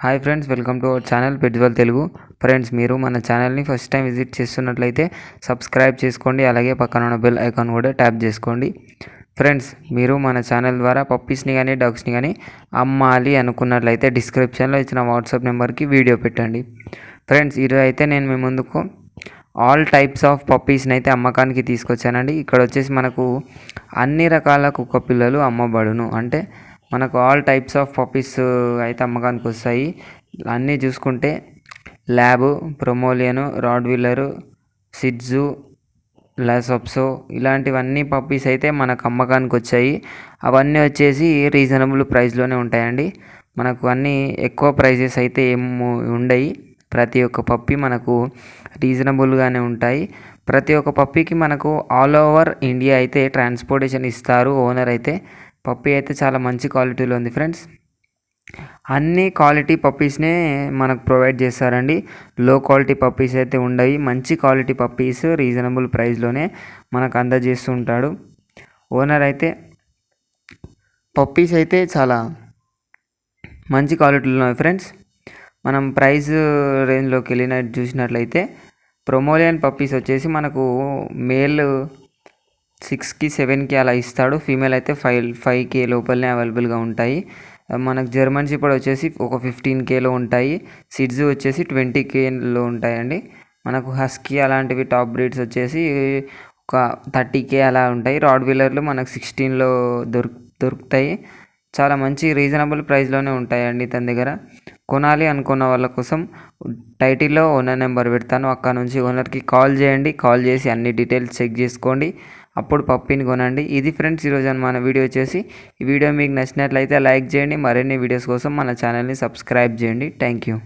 Hi friends, welcome to our channel pets Telugu. Friends, మీరు మన ఛానల్ని ఫస్ట్ టైం విజిట్ చేస్తున్నట్లయితే సబ్స్క్రైబ్ చేసుకోండి, అలాగే పక్కన ఉన్న బెల్ ఐకాన్ కూడా ట్యాప్ చేసుకోండి. ఫ్రెండ్స్, మీరు మన ఛానల్ ద్వారా పప్పీస్ని కానీ డాగ్స్ని కానీ అమ్మాలి అనుకున్నట్లయితే డిస్క్రిప్షన్లో ఇచ్చిన వాట్సాప్ నెంబర్కి వీడియో పెట్టండి. ఫ్రెండ్స్, ఈరోజు అయితే నేను మీ ముందుకు ఆల్ టైప్స్ ఆఫ్ పప్పీస్ని అయితే అమ్మకానికి తీసుకొచ్చానండి. ఇక్కడ వచ్చేసి మనకు అన్ని రకాల కుక్క పిల్లలు అమ్మబడును. అంటే మనకు ఆల్ టైప్స్ ఆఫ్ పప్పీస్ అయితే అమ్మకానికి వస్తాయి. అన్నీ చూసుకుంటే ల్యాబ్, ప్రొమోలియను, రాడ్వీలరు, సిడ్జు, లాసోప్సో ఇలాంటివన్నీ పప్పీస్ అయితే మనకు అమ్మకానికి వచ్చాయి. అవన్నీ వచ్చేసి రీజనబుల్ ప్రైస్లోనే ఉంటాయండి. మనకు అన్నీ ఎక్కువ ప్రైజెస్ అయితే ఏం ఉండయి. ప్రతి ఒక్క పప్పీ మనకు రీజనబుల్గానే ఉంటాయి. ప్రతి ఒక్క పప్పీకి మనకు ఆల్ ఓవర్ ఇండియా అయితే ట్రాన్స్పోర్టేషన్ ఇస్తారు ఓనర్ అయితే. పప్పీ అయితే చాలా మంచి క్వాలిటీలో ఉంది ఫ్రెండ్స్. అన్ని క్వాలిటీ పప్పీస్నే మనకు ప్రొవైడ్ చేస్తారండి. లో క్వాలిటీ పప్పీస్ అయితే ఉండవు. మంచి క్వాలిటీ పప్పీస్ రీజనబుల్ ప్రైస్లోనే మనకు అందజేస్తుంటాడు ఓనర్ అయితే. పప్పీస్ అయితే చాలా మంచి క్వాలిటీలో ఉన్నాయి ఫ్రెండ్స్. మనం ప్రైస్ రేంజ్లోకి చూసినట్లయితే ప్రొమోలియన్ పప్పీస్ వచ్చేసి మనకు మేల్ 6కి 7కి అలా ఇస్తాడు. ఫీమేల్ అయితే 5K లోపలనే అవైలబుల్గా ఉంటాయి. మనకు జర్మన్ షెపర్డ్ వచ్చేసి ఒక 15Kలో ఉంటాయి. సిడ్జు వచ్చేసి 20Kలో ఉంటాయండి. మనకు హస్కీ అలాంటివి టాప్ బ్రీడ్స్ వచ్చేసి ఒక 30K అలా ఉంటాయి. రాడ్వీలర్లు మనకు 16లో దొరుకుతాయి. చాలా మంచి రీజనబుల్ ప్రైస్లోనే ఉంటాయండి తన దగ్గర. కొనాలి అనుకున్న వాళ్ళ కోసం టైటిల్లో ఓనర్ నెంబర్ పెడతాను. అక్కడ నుంచి ఓనర్కి కాల్ చేయండి. కాల్ చేసి అన్ని డీటెయిల్స్ చెక్ చేసుకోండి, అప్పుడు పప్పీని కొనండి. ఇది ఫ్రెండ్స్ ఈరోజు మన వీడియో వచ్చేసి. ఈ వీడియో మీకు నచ్చినట్లయితే లైక్ చేయండి. మరిన్ని వీడియోస్ కోసం మన ఛానల్ని సబ్స్క్రైబ్ చేయండి. Thank you.